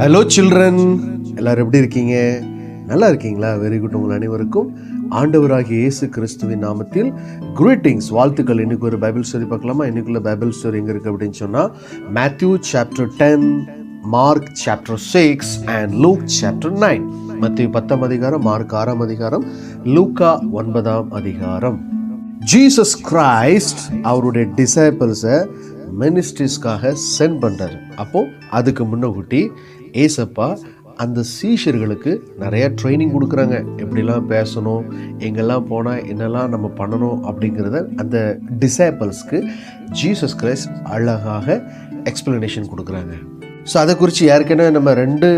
Hello children, எல்லாரும் எப்படி இருக்கீங்க? நல்லா இருக்கீங்களா? Very good. உங்கள் அனைவருக்கும் ஆண்டவராகிய இயேசு கிறிஸ்துவின் நாமத்தில் கிரீட்டிங்ஸ், வாழ்த்துக்கள். இன்னைக்கு ஒரு பைபிள் ஸ்டோரி பார்க்கலாமா? இன்னைக்குள்ள பைபிள் ஸ்டோரி எங்கே இருக்குது அப்படின்னு சொன்னால், Matthew chapter 10, Mark chapter 6 and Luke chapter 9. மத்திய 10ஆம் அதிகாரம், மார்க் 6ஆம் அதிகாரம், லூக்கா 9ஆம் அதிகாரம். ஜீசஸ் கிரைஸ்ட் அவருடைய டிசைபிள்ஸை மினிஸ்ட்ரிஸ்க்காக சென்ட் பண்ணுறாரு. அப்போ அதுக்கு முன்னக்கூட்டி ஏசப்பா அந்த சீஷர்களுக்கு நிறைய ட்ரைனிங் கொடுக்குறாங்க. எப்படிலாம் பேசணும், எங்கெல்லாம் போனால் என்னெல்லாம் நம்ம பண்ணணும் அப்படிங்கிறத அந்த டிசைபிள்ஸ்க்கு ஜீசஸ் கிரைஸ்ட் அழகாக எக்ஸ்பிளனேஷன் கொடுக்குறாங்க. ஸோ அதை குறித்து ஏற்கனவே நம்ம ரெண்டு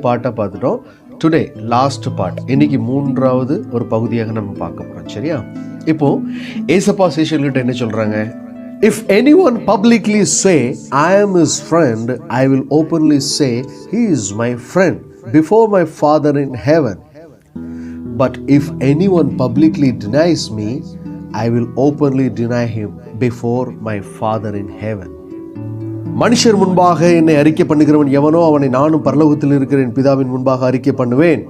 பாட்டாக பார்த்துட்டோம். டுடே லாஸ்ட் பார்ட், இன்னைக்கு 3வது ஒரு பகுதியாக நம்ம பார்க்க போகிறோம். சரியா? இப்போ ஏசப்பா சீஷர்கள்கிட்ட என்ன சொல்கிறாங்க? If anyone publicly say, I am his friend, I will openly say, he is my friend before my Father in heaven. But if anyone publicly denies me, I will openly deny him before my Father in heaven. மனுஷர் முன்பாக என்னை அறிக்கை பண்ணுகிறவன் எவனோ அவனை நானும் பரலோகத்தில் இருக்கிற என் பிதாவின் முன்பாக அறிக்கை பண்ணுவேன்.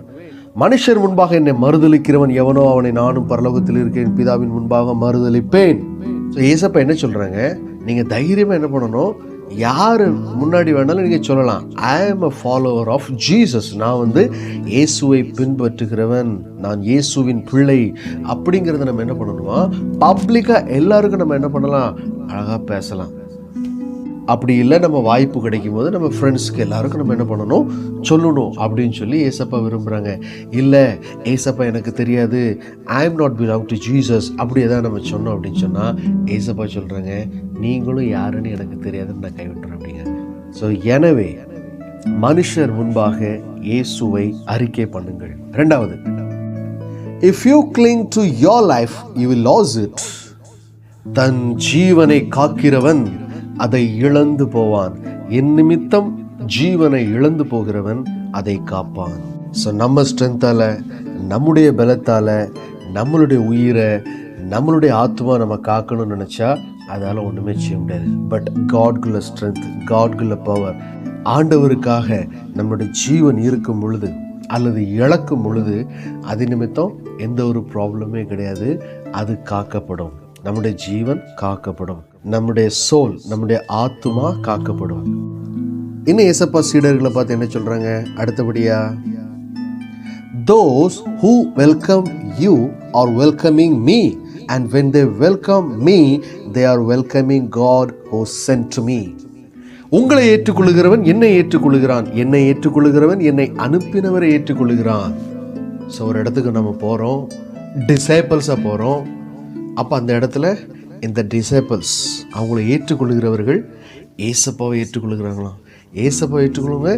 மனுஷர் முன்பாக என்னை மறுதலிக்கிறவன் எவனோ அவனை நானும் பரலோகத்தில் இருக்கிற என் பிதாவின் முன்பாக மறுதலிப்பேன். ஸோ ஏசப்பா என்ன சொல்கிறாங்க? நீங்கள் தைரியமாக என்ன பண்ணணும்? யார் முன்னாடி வேணாலும் நீங்கள் சொல்லலாம், ஐ ஆம் அ ஃபாலோவர் ஆஃப் ஜீசஸ். நான் இயேசுவை பின்பற்றுகிறவன், நான் இயேசுவின் பிள்ளை அப்படிங்கிறத நம்ம என்ன பண்ணணுமா, பப்ளிக்காக எல்லாருக்கும் நம்ம என்ன பண்ணலாம், அழகாக பேசலாம். அப்படி இல்லை, நம்ம வாய்ப்பு கிடைக்கும் போது நம்ம ஃப்ரெண்ட்ஸ்க்கு எல்லாருக்கும் நம்ம என்ன பண்ணணும், சொல்லணும் அப்படின்னு சொல்லி ஏசப்பா விரும்புகிறாங்க. இல்லை, ஏசப்பா எனக்கு தெரியாது, I am not belong to Jesus, அப்படி எதாவது நம்ம சொன்னோம் அப்படின்னு சொன்னால் ஏசப்பா சொல்கிறாங்க, நீங்களும் யாருன்னு எனக்கு தெரியாதுன்னு நான் கைவிட்டுறேன் அப்படிங்க. ஸோ எனவே மனுஷர் முன்பாக இயேசுவை அறிக்கை பண்ணுங்கள். 2வது, if you cling to your life you will lose it. தன் ஜீவனை காக்கிறவன் அதை இழந்து போவான், என் நிமித்தம் ஜீவனை இழந்து போகிறவன் அதை காப்பான். ஸோ நம்ம ஸ்ட்ரென்த்தால், நம்முடைய பலத்தால், நம்மளுடைய உயிரை, நம்மளுடைய ஆத்மா நம்ம காக்கணும்னு நினச்சா அதால் ஒன்றுமே செய்ய முடியாது. பட் காட்குள்ள ஸ்ட்ரென்த், காட்குள்ள பவர், ஆண்டவருக்காக நம்மளுடைய ஜீவன் இருக்கும் பொழுது அல்லது இழக்கும் பொழுது அது நிமித்தம் எந்த ஒரு ப்ராப்ளமே கிடையாது. அது காக்கப்படும், நம்முடைய ஜீவன் காக்கப்படும், நம்முடைய சோல், நம்முடைய ஆத்துமா காக்கப்படும். இன்னும் ஏசப்பா சீடர்களை பார்த்து என்ன சொல்றாங்க அடுத்தபடியா? Those who welcome you are welcoming me, and when they welcome me they are welcoming God who sent me. உங்களை ஏற்றுக்கொள்கிறவன் என்னை ஏற்றுக்கொள்கிறான், என்னை ஏற்றுக்கொள்கிறவன் என்னை அனுப்பினவரை ஏற்றுக்கொள்கிறான். ஸோ ஒரு இடத்துக்கு நம்ம போகிறோம், டிசைபிள்ஸாக போகிறோம். அப்போ அந்த இடத்துல இந்த டிசைபிள்ஸ், அவங்கள ஏற்றுக்கொள்கிறவர்கள் ஏசப்பாவை ஏற்றுக்கொள்கிறாங்களாம். ஏசப்பாவை ஏற்றுக்கொள்ளுங்க,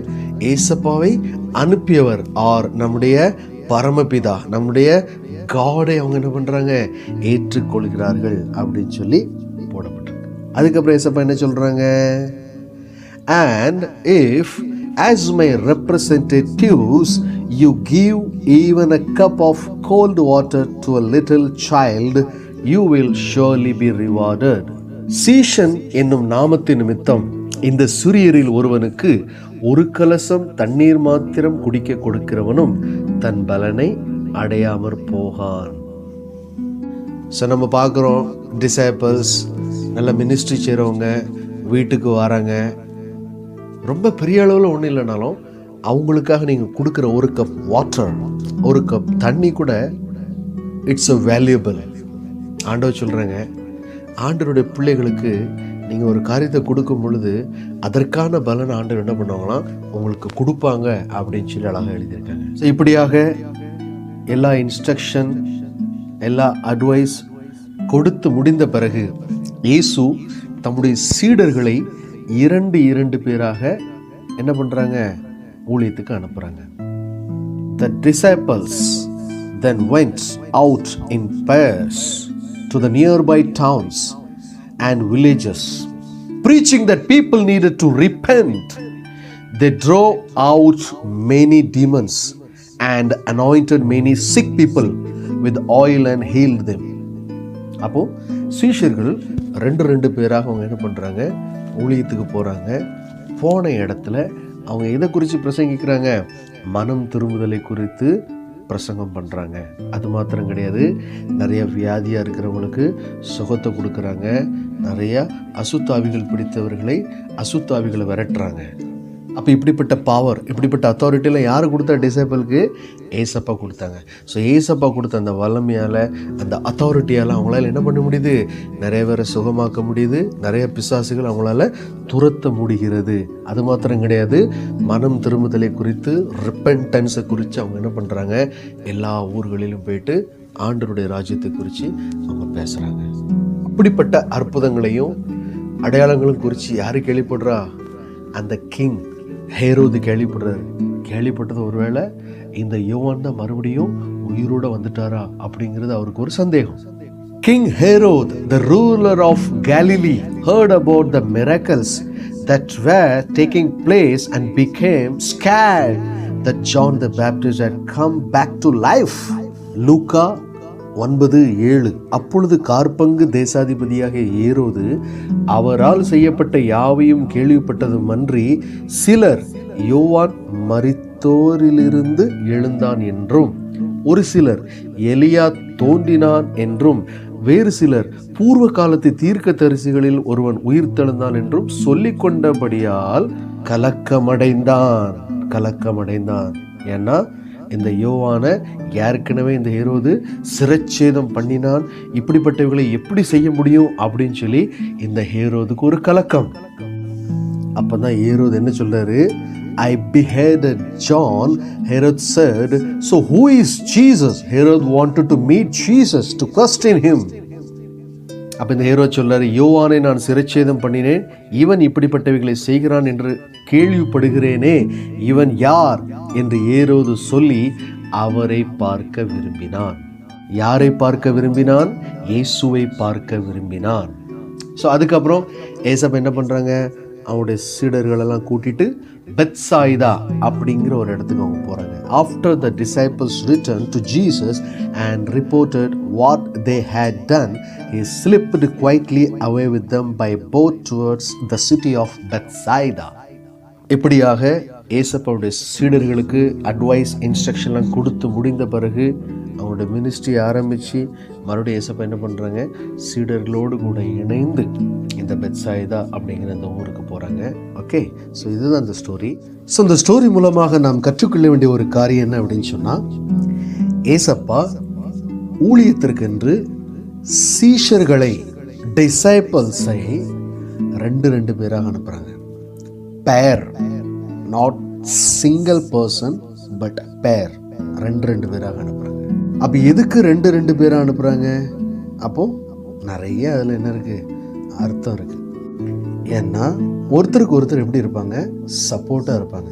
ஏசப்பாவை அனுப்பியவர் ஆர் நம்முடைய பரமபிதா, நம்முடைய காடை அவங்க என்ன பண்ணுறாங்க, ஏற்றுக்கொள்கிறார்கள் அப்படின்னு சொல்லி போடப்பட்டிருக்கு. அதுக்கப்புறம் ஏசப்பா என்ன சொல்கிறாங்க? And if as my representatives you give even a cup of cold water to a little child, you will surely be rewarded. சீஷன் என்னும் நாமத்தின் நிமித்தம் இந்த சிறியரில் ஒருவனுக்கு ஒரு கலசம் தண்ணீர் மாத்திரம் குடிக்க கொடுக்கிறவனும் தன் பலனை அடையாமற் போகான். ஸோ நம்ம பார்க்குறோம், டிசைபிள்ஸ் நல்ல மினிஸ்ட்ரி செய்கிறவங்க வீட்டுக்கு வராங்க. ரொம்ப பெரிய அளவில் ஒன்றும் இல்லைனாலும் அவங்களுக்காக நீங்கள் கொடுக்குற ஒரு கப் வாட்டர், ஒரு கப் தண்ணி கூட இட்ஸ் அ வேல்யூபிள். ஆண்டவர் சொல்கிறாங்க, ஆண்டவருடைய பிள்ளைகளுக்கு நீங்கள் ஒரு காரியத்தை கொடுக்கும் பொழுது அதற்கான பலன் ஆண்டவர் என்ன பண்ணுவாங்களாம், உங்களுக்கு கொடுப்பாங்க அப்படின்னு சொல்லி அழகாக எழுதியிருக்காங்க. ஸோ இப்படியாக எல்லா இன்ஸ்ட்ரக்ஷன், எல்லா அட்வைஸ் கொடுத்து முடிந்த பிறகு இயேசு தம்முடைய சீடர்களை 2 பேராக என்ன பண்ணுறாங்க, ஊழியத்துக்கு அனுப்புகிறாங்க. The disciples then went out in pairs to the nearby towns and villages, preaching that people needed to repent. They drove out many demons and anointed many sick people with oil and healed them. அப்போ சீஷர்கள் 2 பேராக அவங்க என்ன பண்ணுறாங்க, ஊழியத்துக்கு போகிறாங்க. போன இடத்துல அவங்க எதை குறித்து பிரசங்கிக்கிறாங்க? மனம் திரும்புதலை குறித்து பிரசங்கம் பண்ணுறாங்க. அது மாத்திரம் கிடையாது, நிறைய வியாதியாக இருக்கிறவங்களுக்கு சுகத்தை கொடுக்குறாங்க. நிறைய அசுத்தாவிகள் பிடித்தவர்களை அசுத்தாவிகளை விரட்டுறாங்க. அப்போ இப்படிப்பட்ட பவர், இப்படிப்பட்ட அத்தாரிட்டியெல்லாம் யார் கொடுத்தா? டிசைபிளுக்கு ஏசப்பா கொடுத்தாங்க. ஸோ ஏசப்பா கொடுத்த அந்த வல்லமையால், அந்த அத்தாரிட்டியால் அவங்களால என்ன பண்ண முடியுது? நிறைய பேரை சுகமாக்க முடியுது. நிறைய பிசாசுகள் அவங்களால துரத்த முடிகிறது. அது மாத்திரம் கிடையாது, மனம் திரும்புதலை குறித்து, ரிப்பென்டன்ஸை குறித்து அவங்க என்ன பண்ணுறாங்க? எல்லா ஊர்களிலும் போயிட்டு ஆண்டவருடைய ராஜ்யத்தை குறித்து அவங்க பேசுகிறாங்க. அப்படிப்பட்ட அற்புதங்களையும் அடையாளங்களும் குறித்து யார் கேள்விப்படுறா? அந்த கிங் ஹேரோது கேள்விப்படுறாரு. கேள்விப்பட்டது ஒருவேளை இந்த யோவான் தான் மறுபடியும் உயிரோட வந்துட்டாரா அப்படிங்கிறது அவருக்கு ஒரு சந்தேகம். King Herod, the ruler of Galilee, heard about the miracles that were taking place and became scared that John the Baptist had come back to life. லூக்கா 9:7. அப்பொழுது கார்பங்கு தேசாதிபதியாக ஏரோது அவரால் செய்யப்பட்ட யாவையும் கேள்விப்பட்டதுமன்றி சிலர் யோவான் மரித்தோரிலிருந்து எழுந்தான் என்றும், ஒரு சிலர் எலியா தோன்றினான் என்றும், வேறு சிலர் பூர்வ காலத்து தீர்க்க தரிசிகளில் ஒருவன் உயிர்த்தெழுந்தான் என்றும் சொல்லிக் கொண்டபடியால் கலக்கமடைந்தான். ஏன்னா இந்த யோவானை ஏற்கனவே இந்த ஹேரோது சிரச்சேதம் பண்ணினான். இப்படிப்பட்டவர்களை எப்படி செய்ய முடியும் அப்படின்னு சொல்லி இந்த ஹேரோதுக்கு ஒரு கலக்கம். அப்பதான் ஹேரோது என்ன சொல்றாரு? I beheaded John. Herod said, so who is Jesus? Herod wanted to meet Jesus to question him. அப்ப இந்த ஹேரோது சொல்றாரு, யோவானை நான் சிரச்சேதம் பண்ணினேன், இவன் இப்படிப்பட்டவைகளை செய்கிறான் என்று கேள்விப்படுகிறேனே, இவன் யார் என்று ஏரோது சொல்லி அவரை பார்க்க விரும்பினான். யாரை பார்க்க விரும்பினான்? இயேசுவை பார்க்க விரும்பினான். ஸோ அதுக்கப்புறம் ஏசப்பா என்ன பண்றாங்க? அவனுடைய சீடர்களெல்லாம் கூட்டிட்டு பெத்சாயிதா அப்படிங்கிற ஒரு இடத்துக்கு அவங்க போறாங்க. After the disciples returned to Jesus and reported what they had done, he slipped quietly away with them by boat towards the city of Bethsaida. இப்படியாக ஏசப்பாவுடைய சீடர்களுக்கு அட்வைஸ், இன்ஸ்ட்ரக்ஷன்லாம் கொடுத்து முடிந்த பிறகு அவங்களுடைய மினிஸ்ட்ரி ஆரம்பித்து மறுபடியும் ஏசப்பா என்ன பண்ணுறாங்க? சீடர்களோடு கூட இணைந்து இந்த பெத்சாயிதா அப்படிங்கிற அந்த ஊருக்கு போகிறாங்க. ஓகே, ஸோ இதுதான் அந்த ஸ்டோரி. ஸோ இந்த ஸ்டோரி மூலமாக நாம் கற்றுக்கொள்ள வேண்டிய ஒரு காரியம் என்ன அப்படின்னு சொன்னால், ஏசப்பா ஊழியத்திற்கென்று சீஷர்களை, டிசைபிள்ஸை ரெண்டு பேராக அனுப்புகிறாங்க. பேர், நாட் சிங்கிள் பர்சன் பட் பேர், ரெண்டு பேராக அனுப்புகிறாங்க. அப்போ எதுக்கு ரெண்டு பேராக அனுப்புகிறாங்க? அப்போ நிறைய அதில் என்ன இருக்குது? அர்த்தம் இருக்குது. ஏன்னா ஒருத்தருக்கு ஒருத்தர் எப்படி இருப்பாங்க? சப்போர்ட்டாக இருப்பாங்க.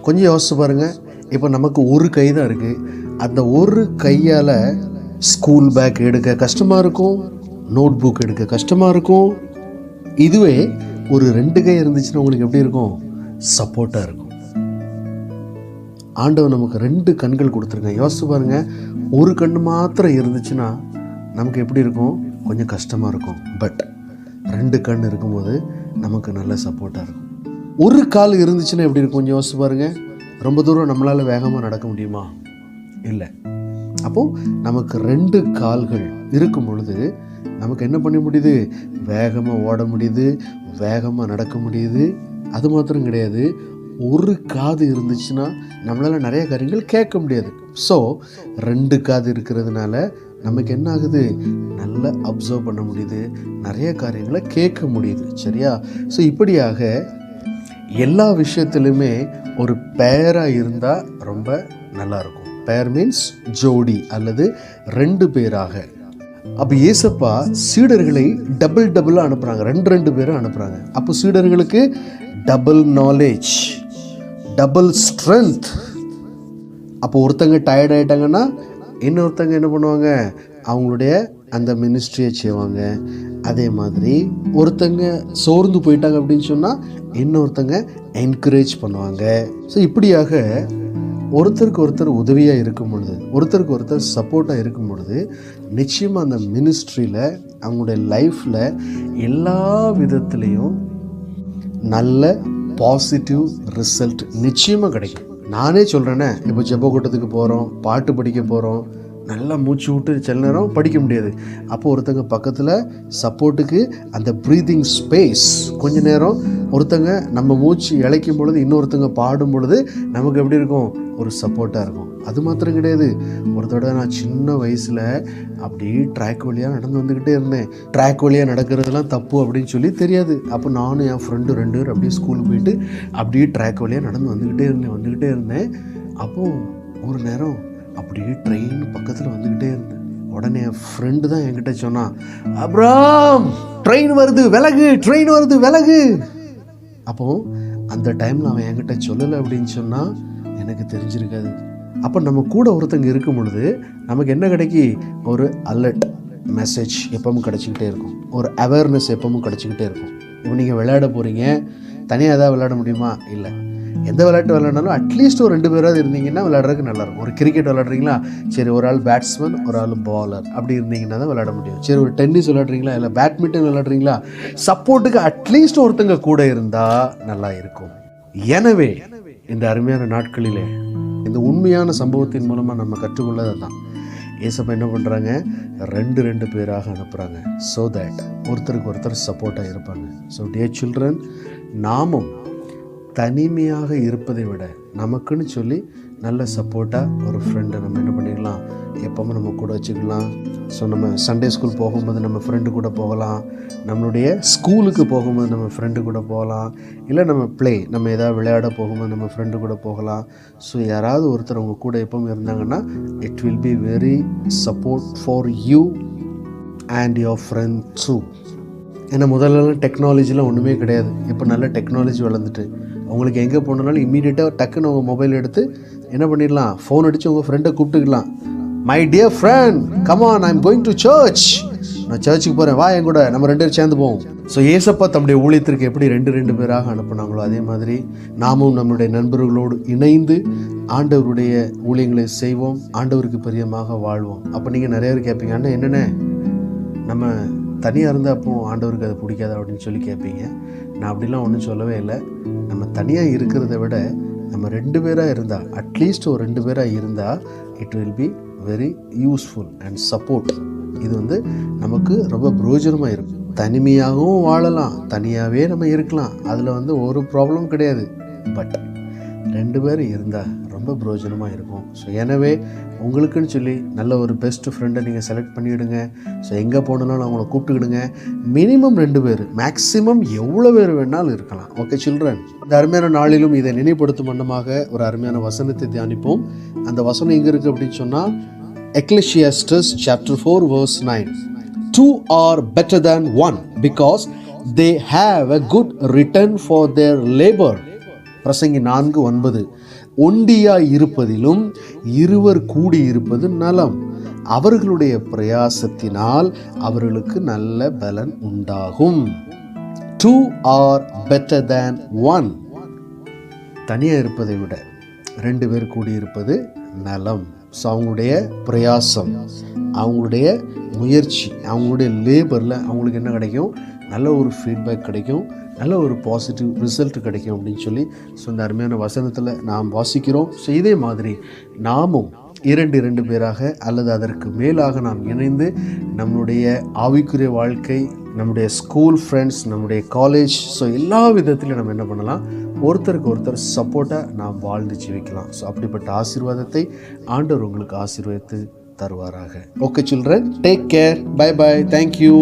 கொஞ்சம் யோசிச்சு பாருங்க. இப்போ நமக்கு ஒரு கை தான் இருக்குது. அந்த ஒரு கையால் ஸ்கூல் பேக் எடுக்க கஷ்டமாக இருக்கும், நோட் புக் எடுக்க கஷ்டமாக இருக்கும். இதுவே ஒரு 2 கை இருந்துச்சுன்னா உங்களுக்கு எப்படி இருக்கும்? சப்போர்ட்டாக இருக்கும். ஆண்டவர் நமக்கு 2 கண்கள் கொடுத்துருங்க. யோசிச்சு பாருங்க. ஒரு கண் மாத்திரம் இருந்துச்சுன்னா நமக்கு எப்படி இருக்கும்? கொஞ்சம் கஷ்டமாக இருக்கும். பட் 2 கண் இருக்கும்போது நமக்கு நல்ல சப்போர்ட்டாக இருக்கும். ஒரு கால் இருந்துச்சுன்னா எப்படி இருக்கும்? கொஞ்சம் யோசிச்சு பாருங்க. ரொம்ப தூரம் நம்மளால் வேகமாக நடக்க முடியுமா? இல்லை. அப்போது நமக்கு 2 கால்கள் இருக்கும் பொழுது நமக்கு என்ன பண்ண முடியுது? வேகமாக ஓட முடியுது, வேகமாக நடக்க முடியுது. அது மாத்திரம் கிடையாது, ஒரு காது இருந்துச்சுன்னா நம்மளால் நிறைய காரியங்கள் கேட்க முடியாது. ஸோ 2 காது இருக்கிறதுனால நமக்கு என்ன ஆகுது? நல்லா அப்சர்வ் பண்ண முடியுது, நிறைய காரியங்களை கேட்க முடியுது. சரியா? ஸோ இப்படியாக எல்லா விஷயத்துலையுமே ஒரு பேராக இருந்தால் ரொம்ப நல்லாயிருக்கும். பேர் மீன்ஸ் ஜோடி அல்லது 2 பேராக. அப்போ ஏசப்பா சீடர்களை டபுளாக அனுப்புகிறாங்க. 2 பேரை அனுப்புகிறாங்க. அப்போ சீடர்களுக்கு டபுள் நாலேஜ், டபுள் ஸ்ட்ரென்த். அப்போ ஒருத்தங்க டயர்ட் ஆகிட்டாங்கன்னா இன்னொருத்தங்க என்ன பண்ணுவாங்க? அவங்களுடைய அந்த மினிஸ்ட்ரியை செய்வாங்க. அதே மாதிரி ஒருத்தங்க சோர்ந்து போயிட்டாங்க அப்படின்னு சொன்னால் இன்னொருத்தங்க என்கரேஜ் பண்ணுவாங்க. ஸோ இப்படியாக ஒருத்தருக்கு ஒருத்தர் உதவியாக இருக்கும் பொழுது, ஒருத்தருக்கு ஒருத்தர் சப்போர்ட்டாக இருக்கும் பொழுது நிச்சயமாக அந்த மினிஸ்ட்ரியில், அவங்களுடைய லைஃப்பில் எல்லா விதத்துலேயும் நல்ல பாசிட்டிவ் ரிசல்ட் நிச்சயமாக கிடைக்கும். நானே சொல்கிறேன்னே, இப்போ ஜெப கூட்டத்துக்கு போகிறோம், பாட்டு படிக்க போகிறோம், நல்லா மூச்சு விட்டு சில நேரம் படிக்க முடியாது. அப்போ ஒருத்தங்க பக்கத்தில் சப்போர்ட்டுக்கு அந்த ப்ரீதிங் ஸ்பேஸ், கொஞ்ச நேரம் ஒருத்தங்க நம்ம மூச்சு இழைக்கும் பொழுது இன்னொருத்தங்க பாடும் பொழுது நமக்கு எப்படி இருக்கும், ஒரு சப்போர்ட்டாக இருக்கும். அது மாத்திரம் கிடையாது, ஒரு தடவை நான் சின்ன வயசில் அப்படியே ட்ராக் வழியாக நடந்து வந்துக்கிட்டே இருந்தேன். ட்ராக் வழியாக நடக்கிறதுலாம் தப்பு அப்படின்னு சொல்லி தெரியாது. அப்போ நானும் என் ஃப்ரெண்டு 2 பேர் அப்படியே ஸ்கூலுக்கு போயிட்டு அப்படியே ட்ராக் வழியாக நடந்து வந்துக்கிட்டே இருந்தேன். அப்போது ஒரு நேரம் அப்படியே ட்ரெயின் பக்கத்தில் வந்துக்கிட்டே இருந்தேன். உடனே என் ஃப்ரெண்டு தான் என்கிட்ட சொன்னான், அப்ராம் ட்ரெயின் வருது விலகு. அப்போது அந்த டைமில் அவன் என்கிட்ட சொல்லலை அப்படின்னு சொன்னால் எனக்கு தெரிஞ்சிருக்காது. அப்போ நம்ம கூட ஒருத்தங்க இருக்கும் பொழுது நமக்கு என்ன கிடைக்கி, ஒரு அலர்ட் மெசேஜ் எப்பவும் கிடச்சிக்கிட்டே இருக்கும், ஒரு அவேர்னஸ் எப்பவும் கிடச்சிக்கிட்டே இருக்கும். இப்போ நீங்கள் விளையாட போகிறீங்க, தனியாக எதாவது விளையாட முடியுமா? இல்லை. எந்த விளையாட்டு விளையாடினாலும் அட்லீஸ்ட் ஒரு 2 பேராவது இருந்தீங்கன்னா விளையாடுறதுக்கு நல்லாயிருக்கும். ஒரு கிரிக்கெட் விளையாடுறீங்களா, சரி ஒரு ஆள் பேட்ஸ்மேன் ஒரு ஆள் பாலர் அப்படி இருந்தீங்கன்னா தான் விளையாட முடியும். சரி ஒரு டென்னிஸ் விளையாடுறீங்களா, இல்லை பேட்மிண்டன் விளையாடுறீங்களா, சப்போர்ட்டுக்கு அட்லீஸ்ட் ஒருத்தங்க கூட இருந்தால் நல்லா இருக்கும். எனவே இந்த அருமையான நாட்களிலே இந்த உண்மையான சம்பவத்தின் மூலமாக நம்ம கற்றுக்கொள்ளது தான், ஏசப்பா என்ன பண்ணுறாங்க, 2 பேராக அனுப்புகிறாங்க. ஸோ தட் ஒருத்தருக்கு ஒருத்தர் சப்போர்ட்டாக இருப்பாங்க. ஸோ டியர் சில்ட்ரன், நாமும் தனிமையாக இருப்பதை விட நமக்குன்னு சொல்லி நல்ல சப்போர்ட்டாக ஒரு ஃப்ரெண்டை நம்ம என்ன பண்ணிக்கலாம், எப்போவும் நம்ம கூட வச்சுக்கலாம். ஸோ நம்ம சண்டே ஸ்கூல் போகும்போது நம்ம ஃப்ரெண்டு கூட போகலாம், நம்மளுடைய ஸ்கூலுக்கு போகும்போது நம்ம ஃப்ரெண்டு கூட போகலாம், இல்லை நம்ம ஏதாவது விளையாட போகும்போது நம்ம ஃப்ரெண்டு கூட போகலாம். ஸோ யாராவது ஒருத்தர் உங்கள் கூட எப்பவும் இருந்தாங்கன்னா it will be very support for you and your friend true. ஏன்னா முதல்லலாம் டெக்னாலஜிலாம் ஒன்றுமே கிடையாது. இப்போ நல்ல டெக்னாலஜி வளர்ந்துட்டு உங்களுக்கு எங்கே போனாலும் இம்மீடியட்டாக டக்குன்னு உங்கள் மொபைல் எடுத்து என்ன பண்ணிடலாம், ஃபோன் அடித்து உங்கள் ஃப்ரெண்டை கூப்பிட்டுக்கலாம். My dear friend come on, I am going to church, நான் சர்ச்சுக்கு போகிறேன், வா என் கூட, நம்ம 2 பேரும் சேர்ந்து போவோம். ஸோ ஏசப்பா தம்முடைய ஊழியத்திற்கு எப்படி 2 பேராக அனுப்புனாங்களோ அதே மாதிரி நாமும் நம்மளுடைய நண்பர்களோடு இணைந்து ஆண்டவருடைய ஊழியங்களை செய்வோம், ஆண்டவருக்கு பிரியமாக வாழ்வோம். அப்போ நீங்கள் நிறைய பேர் கேட்பீங்க, அண்ணா என்னென்ன நம்ம தனியாக இருந்தால் அப்போ ஆண்டவருக்கு அது பிடிக்காதா அப்படின்னு சொல்லி கேட்பீங்க. நான் அப்படிலாம் ஒன்றும் சொல்லவே இல்லை. நம்ம தனியாக இருக்கிறத விட நம்ம 2 பேராக இருந்தால், அட்லீஸ்ட் ஒரு 2 பேராக இருந்தால் it will be very useful and support. இது நமக்கு ரொம்ப பிரயோஜனமாக இருக்கும். தனிமையாகவும் வாழலாம், தனியாகவே நம்ம இருக்கலாம், அதில் ஒரு ப்ராப்ளம் கிடையாது. பட் 2 பேர் இருந்தால் ரொம்ப பிரயோஜனமாக இருக்கும். ஸோ எனவே உங்களுக்குன்னு சொல்லி நல்ல ஒரு பெஸ்ட் ஃப்ரெண்டை நீங்கள் செலக்ட் பண்ணிவிடுங்க. ஸோ எங்கே போனாலும் அவங்கள கூப்பிட்டுக்கிடுங்க. மினிமம் 2 பேர், மேக்ஸிமம் எவ்வளோ பேர் வேணாலும் இருக்கலாம். ஓகே சில்ட்ரன், இந்த அருமையான நாளிலும் இதை நினைவுபடுத்தும் வண்ணமாக ஒரு அருமையான வசனத்தை தியானிப்போம். அந்த வசனம் எங்கே இருக்குது அப்படின்னு சொன்னால் Ecclesiastes chapter 4 verse 9. 2 are better than 1 because they have a good return for their labor. பிரசங்கி 4:9. ஒண்டியாய் இருப்பதிலும் 2 கூடி இருப்பது நலம், அவர்களுடைய பிரயாசத்தினால் அவர்களுக்கு நல்ல பலன் உண்டாகும். 2 are better than 1. தனியாக இருப்பதை விட 2 பேர் கூடியிருப்பது நலம். ஸோ அவங்களுடைய பிரயாசம், அவங்களுடைய முயற்சி, அவங்களுடைய லேபரில் அவங்களுக்கு என்ன கிடைக்கும், நல்ல ஒரு ஃபீட்பேக் கிடைக்கும், நல்ல ஒரு பாசிட்டிவ் ரிசல்ட் கிடைக்கும் அப்படின்னு சொல்லி ஸோ இந்த அருமையான வசனத்தில் நாம் வாசிக்கிறோம். ஸோ இதே மாதிரி நாமும் 2 பேராக அல்லது அதற்கு மேலாக நாம் இணைந்து நம்மளுடைய ஆவிக்குரிய வாழ்க்கை, நம்முடைய ஸ்கூல் ஃப்ரெண்ட்ஸ், நம்முடைய காலேஜ், ஸோ எல்லா விதத்திலையும் நம்ம என்ன பண்ணலாம், ஒருத்தருக்கு ஒருத்தர் சப்போர்ட்டாக நாம் வாழ்ந்து ஜீவிக்கலாம். ஸோ அப்படிப்பட்ட ஆசீர்வாதத்தை ஆண்டவர் உங்களுக்கு ஆசீர்வதித்து தருவாராக. Okay children, take care, bye bye, thank you.